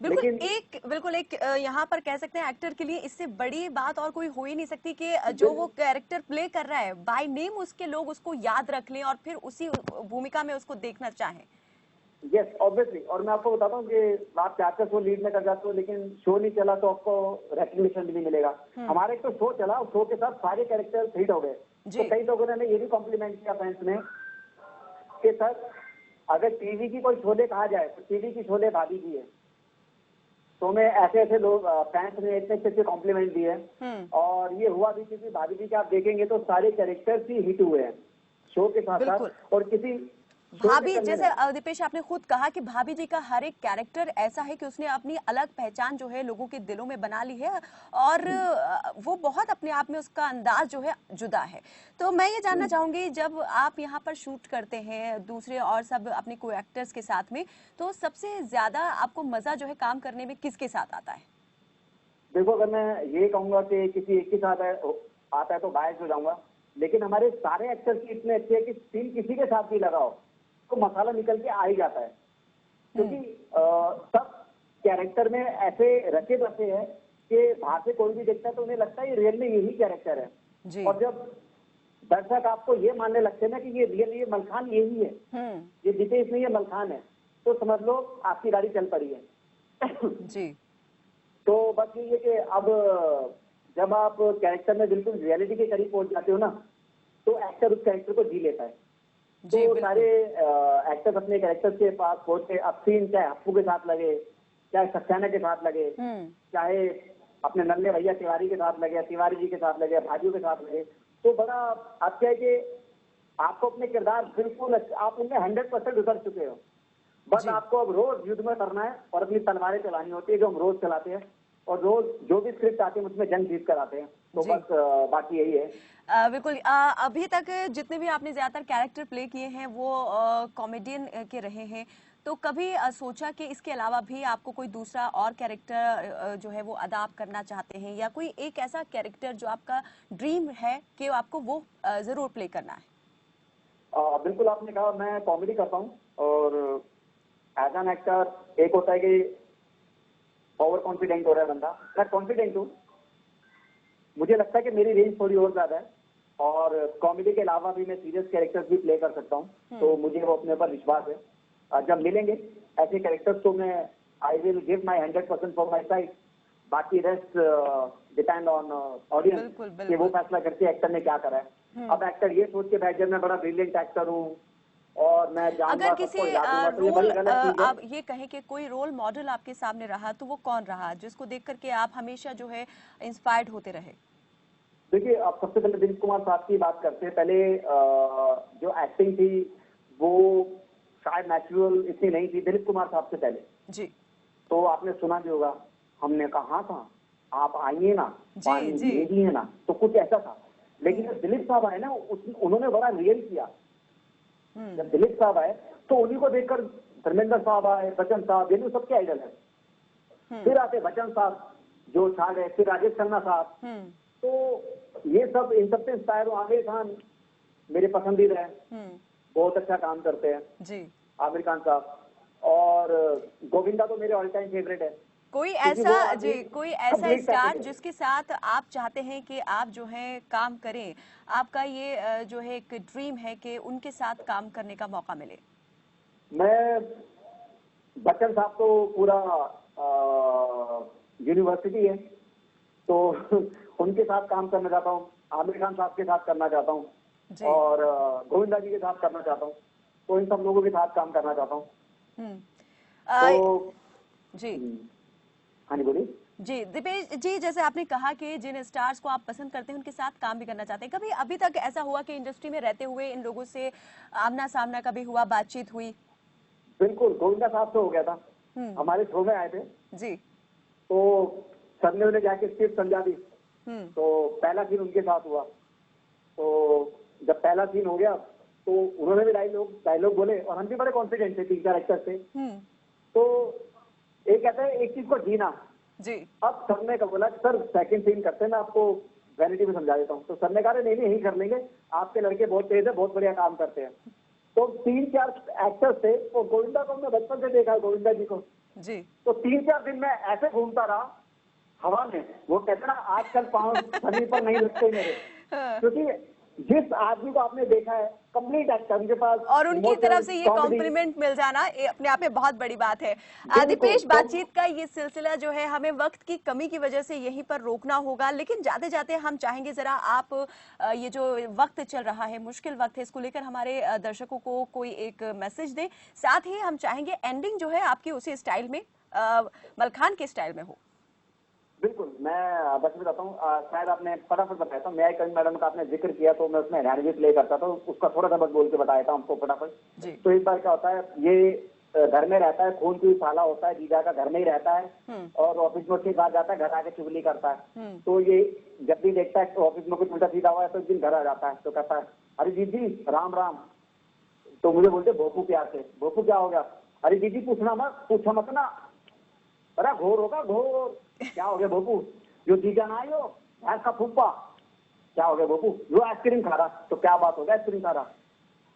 बिल्कुल एक यहाँ पर कह सकते हैं एक्टर के लिए इससे बड़ी बात और कोई हो ही नहीं सकती कि जो वो कैरेक्टर प्ले कर रहा है बाय नेम उसके लोग उसको याद रख लें और फिर उसी भूमिका में उसको देखना चाहें। Yes obviously. और मैं आपको बताता हूँ कि आप 4-4 शो लीड में कर जाते हो लेकिन शो नहीं चला तो आपको रेकग्निशन भी नहीं मिलेगा। हमारा एक तो शो चला, शो के साथ सारे कैरेक्टर हिट हो गए। तो कई लोगों ने हमें ये भी कॉम्प्लीमेंट किया फैंस ने कि सर अगर टीवी की कोई शोले कहा जाए तो टीवी की शोले भाभी जी है। तो मैं ऐसे लोग फैंस ने इतने अच्छे कॉम्प्लीमेंट दिए हैं। और ये हुआ भी क्योंकि भाभी जी के आप देखेंगे तो सारे कैरेक्टर्स ही हिट हुए हैं शो के साथ साथ। और किसी भाभी, जैसे दीपेश आपने खुद कहा कि भाभी जी का हर एक कैरेक्टर ऐसा है कि उसने अपनी अलग पहचान जो है लोगों के दिलों में बना ली है, और वो बहुत अपने आप में उसका अंदाज जो है जुदा है। तो मैं ये जानना चाहूंगी, जब आप यहाँ पर शूट करते हैं दूसरे और सब अपने को एक्टर्स के साथ में, तो सबसे ज्यादा आपको मजा जो है काम करने में किसके साथ आता है? देखो अगर मैं ये कहूंगा कि किसी एक के साथ आता है तो बायस हो जाऊंगा, लेकिन हमारे सारे एक्टर्स इतने अच्छे हैं कि सीन किसी के साथ भी लगा हो तो मसाला निकल के आ ही जाता है। क्योंकि सब कैरेक्टर में ऐसे रचे बसे हैं कि बाहर से कोई भी देखता है तो उन्हें लगता है ये रियल में यही कैरेक्टर है जी। और जब दर्शक आपको ये मानने लगते हैं ना कि ये रियल, ये मलखान यही है, ये दीपेश नहीं, ये मलखान है, तो समझ लो आपकी गाड़ी चल पड़ी है जी। तो बस ये है कि अब जब आप कैरेक्टर में बिल्कुल रियलिटी के करीब पहुंच जाते हो ना तो एक्टर उस कैरेक्टर को जी लेता है। तो सारे एक्टर्स अपने कैरेक्टर के पास पहुंचते, अब सीन चाहे अप्पू के साथ लगे, चाहे सक्सेना के साथ लगे, चाहे अपने नन्हे भैया तिवारी के साथ लगे, तिवारी जी के साथ लगे, भाजियों के साथ लगे, तो बड़ा अच्छा है कि आपको अपने किरदार बिल्कुल आप उनमें 100% उतर चुके हो। बस आपको अब रोज युद्ध में करना है और अपनी तलवारें चलानी होती है जो हम रोज चलाते हैं, और रोज जो भी स्क्रिप्ट आती है उसमें जंग जीत कर आते हैं। तो जी। बस बाकी यही है। बिल्कुल। अभी तक जितने भी आपने ज्यादातर कैरेक्टर प्ले किए हैं वो कॉमेडियन के रहे हैं, तो कभी सोचा कि इसके अलावा भी आपको कोई दूसरा और कैरेक्टर जो है वो अदा आप करना चाहते हैं, या कोई एक ऐसा कैरेक्टर जो आपका ड्रीम है कि आपको वो जरूर प्ले करना है? बिल्कुल, आपने कहा मैं कॉमेडी करता हूँ, और एज एन एक्टर एक होता है कि ओवर कॉन्फिडेंट हो रहा है बंदा, मैं कॉन्फिडेंट हूँ। मुझे लगता है कि मेरी रेंज थोड़ी और ज्यादा है, और कॉमेडी के अलावा भी मैं सीरियस कैरेक्टर्स भी प्ले कर सकता हूँ, तो मुझे वो अपने ऊपर विश्वास है। जब मिलेंगे ऐसे कैरेक्टर्स तो मैं I will give my 100% for my side. बाकी रेस्ट डिपेंड ऑन ऑडियंस बिल्कुल कि वो बिल्कुल। फैसला करके एक्टर ने क्या करा है। अब एक्टर ये सोच के बैठ जाए मैं बड़ा ब्रिलियंट एक्टर हूँ और मैं जाऊंगा अगर किसी सबको हिला दूंगा, तो ये रोल बड़ी गलत चीज है। आप ये कहें कि कोई रोल मॉडल आपके सामने रहा, तो वो कौन रहा जिसको देख करके आप हमेशा जो है इंस्पायर्ड होते रहे? देखिए, आप सबसे पहले दिलीप कुमार साहब की बात करते हैं। पहले जो एक्टिंग थी वो शायद नेचुरल इतनी नहीं थी दिलीप कुमार साहब से पहले। जी तो आपने सुना भी होगा, हमने कहा था आप आइए ना, जी पानी जी। दीजिए ना, तो कुछ ऐसा था। लेकिन जब दिलीप साहब आए ना, उन्होंने बड़ा रियल किया। जब दिलीप साहब आए तो उन्हीं को देखकर धर्मेंद्र साहब आए, बच्चन साहब, ये सबके आइडल है। फिर आते बच्चन साहब जो छा गए, फिर राजेश खन्ना साहब। तो ये सब, इन सबसे इंस्पायर हुआ। आमिर खान मेरे पसंदीदा है, बहुत अच्छा काम करते हैं जी। आमिर खान साहब। और गोविंदा तो मेरे ऑल टाइम फेवरेट है, कोई क्योंकि वो ऐसा आदमी जी, कोई ऐसा कंप्लीट स्टार पैकेज है। जिसके साथ आप चाहते हैं कि आप जो है काम करें, आपका ये जो है एक ड्रीम है कि उनके साथ काम करने का मौका मिले? मैं बच्चन साहब तो पूरा यूनिवर्सिटी है, तो उनके साथ काम करना चाहता हूँ। आमिर खान साहब के साथ करना चाहता हूँ, जी। और गोविंदा जी के साथ करना चाहता हूँ। तो इन सब लोगों के साथ काम करना चाहता हूँ। हम्म। तो जी हाँ जी, बोलिए। जी दीपेश जी, जैसे आपने कहा कि जिन स्टार्स को आप पसंद करते हैं उनके साथ काम भी करना चाहते हैं, कभी अभी तक ऐसा हुआ कि इंडस्ट्री में रहते हुए इन लोगों से आमना सामना कभी हुआ, बातचीत हुई? बिल्कुल, गोविंदा साहब से हो गया था, हमारे शो में आए थे। जी। तो सर ने उन्हें जाके स्क्रिप्ट समझा दी, हम्म। तो पहला सीन उनके साथ हुआ। तो जब पहला सीन हो गया तो उन्होंने भी डायलॉग बोले, और हम भी बड़े कॉन्फिडेंट थे, 3-4 एक्टर थे। तो एक कहते हैं एक चीज को जीना। जी। अब सर ने कहा, बोला सर सेकंड सीन करते हैं, मैं आपको वैनिटी में समझा देता हूँ। तो सर ने कहा नहीं नहीं, यही कर लेंगे, आपके लड़के बहुत तेज है, बहुत बढ़िया काम करते हैं। तो 3-4 एक्टर्स थे, तो गोविंदा को हमने बचपन से देखा है, गोविंदा जी को। जी। तो 3-4 दिन में ऐसे घूमता रहा हवा में। वो कहते ना, आजकल पाँव जमीन पर नहीं लगते मेरे, क्योंकि जिस आदमी को आपने देखा है कंप्लीट एक्टर, उनके पास और उनकी इमोशन, तरफ से ये कॉमेडी। कॉम्प्लीमेंट मिल जाना ये अपने आप में बहुत बड़ी बात है। बिल्कुल। दीपेश, बातचीत का ये सिलसिला जो है हमें वक्त की कमी की वजह से यहीं पर रोकना होगा, लेकिन जाते जाते हम चाहेंगे जरा आप ये जो वक्त चल रहा है, मुश्किल वक्त है, इसको लेकर हमारे दर्शकों को कोई एक मैसेज दें। साथ ही हम चाहेंगे एंडिंग जो है आपकी उसी स्टाइल में, मलखान के स्टाइल में हो। बिल्कुल, मैं बस बताता हूँ। शायद आपने फटाफट बताया था, मैं कभी मैडम का आपने जिक्र किया, तो मैं उसमें हरियाणवी प्ले करता था, उसका थोड़ा सा बस बोल के बताया था हमको फटाफट। जी। तो एक बार क्या होता है, ये घर में रहता है, खून की साला होता है, जीजा का घर में ही रहता है, और ऑफिस में उसके साथ जाता है, घर आके चुगली करता है। तो ये जब भी देखता है तो ऑफिस में कुछ उल्टा सीधा हुआ है, तो एक दिन घर आ जाता है, तो कहता है अरे दीदी राम राम। तो मुझे बोलते भोपू प्यार से, भोपू क्या हो गया? अरे दीदी पूछा मत ना, अरे घोर होगा घोर। क्या हो गया भोपू? जो जीजा ना आयो भैंस का फूफा। क्या हो गया भोपू? जो आइसक्रीम खा रहा। तो क्या बात हो गया आइसक्रीम खा रहा?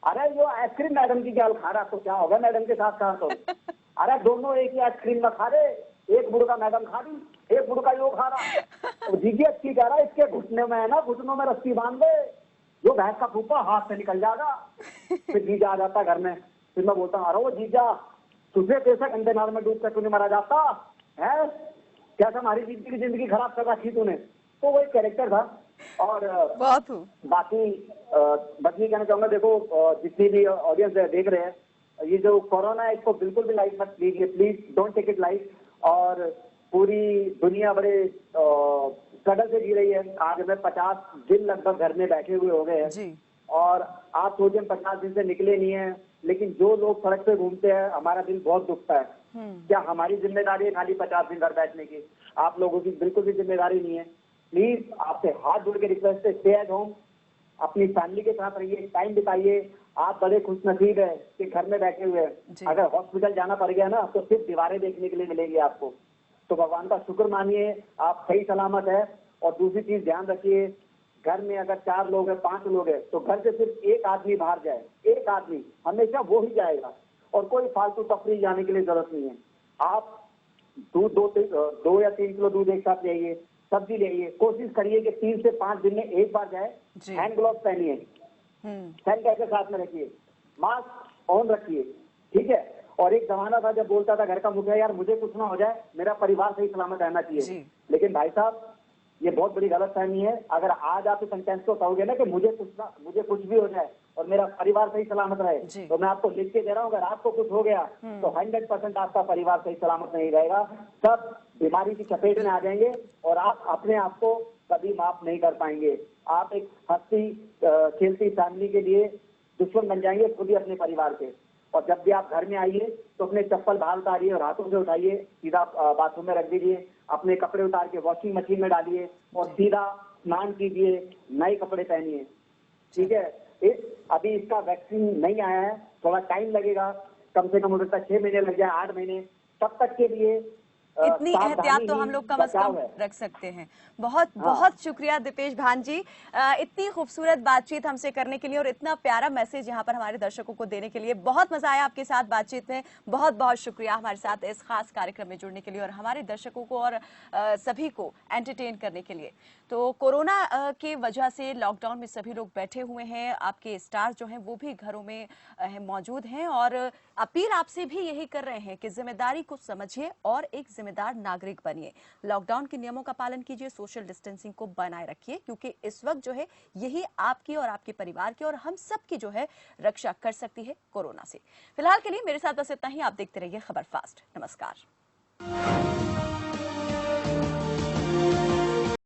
अरे जो आइसक्रीम मैडम की गाल खा रहा, तो क्या हो गया मैडम के साथ खा? तो अरे दोनों एक ही आइसक्रीम में खा रहे, एक बुड़का मैडम खा रही, एक बुड़का यो खा रहा। तो जीजी अच्छी कह रहा है, इसके घुटने में है ना, घुटनों में रस्सी बांध दे, जो भैंस का फूफा हाथ से निकल जाएगा। फिर जीजा आ जाता घर में। फिर मैं बोलता हूँ अरे वो जीजा, तुझे कैसे गंदे नाल में डूब कर तूने मारा जाता है? कैसा हमारी जिंदगी की जिंदगी खराब कर रखी तूने। तो वो एक कैरेक्टर था। और बहुत हूँ। बाकी बस ये कहना चाहूंगा, देखो जितनी भी ऑडियंस देख रहे हैं, ये जो कोरोना है इसको बिल्कुल भी लाइट मत लीजिए, please don't take it light. और पूरी दुनिया बड़े स्ट्रगल से जी रही है। आज हमें 50 दिन लगभग घर में बैठे हुए हो गए हैं। जी। और आप सोचिए हम 50 दिन से निकले नहीं है, लेकिन जो लोग सड़क पे घूमते हैं हमारा दिल बहुत दुखता है। क्या हमारी जिम्मेदारी है खाली 50 दिन घर बैठने की? आप लोगों की बिल्कुल भी जिम्मेदारी नहीं है। प्लीज आपसे हाथ जोड़ के रिक्वेस्ट है, स्टे एट होम, अपनी फैमिली के साथ रहिए, टाइम बिताइए। आप बड़े खुशनसीब है कि घर में बैठे हुए हैं। अगर हॉस्पिटल जाना पड़ गया ना तो सिर्फ दीवारें देखने के लिए मिलेगी आपको। तो भगवान का शुक्र मानिए, आप सही सलामत है। और दूसरी चीज ध्यान रखिए, घर में अगर 4 लोग हैं, 5 लोग हैं, तो घर से सिर्फ एक आदमी बाहर जाए, एक आदमी हमेशा वो ही जाएगा, और कोई फालतू तफरीह जाने के लिए जरूरत नहीं है। आप दूध 2 या 3 किलो दूध एक साथ ले आइए, सब्जी ले आइए, कोशिश करिए कि 3 से 5 दिन में एक बार जाए। हैंड ग्लोव पहनिए, सैनिटाइजर साथ में रखिए, मास्क ऑन रखिए, ठीक है। और एक जमाना था जब बोलता था घर का मुखिया, यार मुझे कुछ ना हो जाए, मेरा परिवार सही सलामत रहना चाहिए। लेकिन भाई साहब, ये बहुत बड़ी गलतफहमी है। अगर आज आप इस सेंटेंस को कहोगे ना कि मुझे कुछ भी हो जाए और मेरा परिवार सही सलामत रहे, तो मैं आपको लिख के दे रहा हूँ, अगर आपको कुछ हो गया तो 100% आपका परिवार सही सलामत नहीं रहेगा। सब बीमारी की चपेट में आ जाएंगे और आप अपने आप को कभी माफ नहीं कर पाएंगे। आप एक हंसती खेलती फैमिली के लिए दुश्मन बन जाएंगे, खुद ही अपने परिवार के। और जब भी आप घर में आइए तो अपने चप्पल बाहर उतारिए और हाथों से उठाइए, सीधा बाथरूम में रख दीजिए, अपने कपड़े उतार के वॉशिंग मशीन में डालिए और सीधा स्नान कीजिए, नए कपड़े पहनिए, ठीक है। अभी इसका वैक्सीन नहीं आया है, थोड़ा टाइम लगेगा, कम से कम हो सकता है 6 महीने लग जाए, 8 महीने, तब तक के लिए इतनी एहतियात तो हम लोग कम से कम रख सकते हैं। बहुत बहुत शुक्रिया दीपेश भान जी, इतनी खूबसूरत बातचीत हमसे करने के लिए और इतना प्यारा मैसेज यहाँ पर हमारे दर्शकों को देने के लिए। बहुत मजा आया आपके साथ बातचीत में। बहुत बहुत शुक्रिया हमारे साथ इस खास कार्यक्रम में जुड़ने के लिए और हमारे दर्शकों को और सभी को एंटरटेन करने के लिए। तो कोरोना की वजह से लॉकडाउन में सभी लोग बैठे हुए हैं, आपके स्टार जो हैं वो भी घरों में मौजूद हैं और अपील आपसे भी यही कर रहे हैं कि जिम्मेदारी को समझिए और एक जिम्मेदार नागरिक बनिए। लॉकडाउन के नियमों का पालन कीजिए, सोशल डिस्टेंसिंग को बनाए रखिए, क्योंकि इस वक्त जो है यही आपकी और आपके परिवार की और हम सब की जो है रक्षा कर सकती है कोरोना से। फिलहाल के लिए मेरे साथ बस इतना ही। आप देखते रहिए खबर फास्ट। नमस्कार।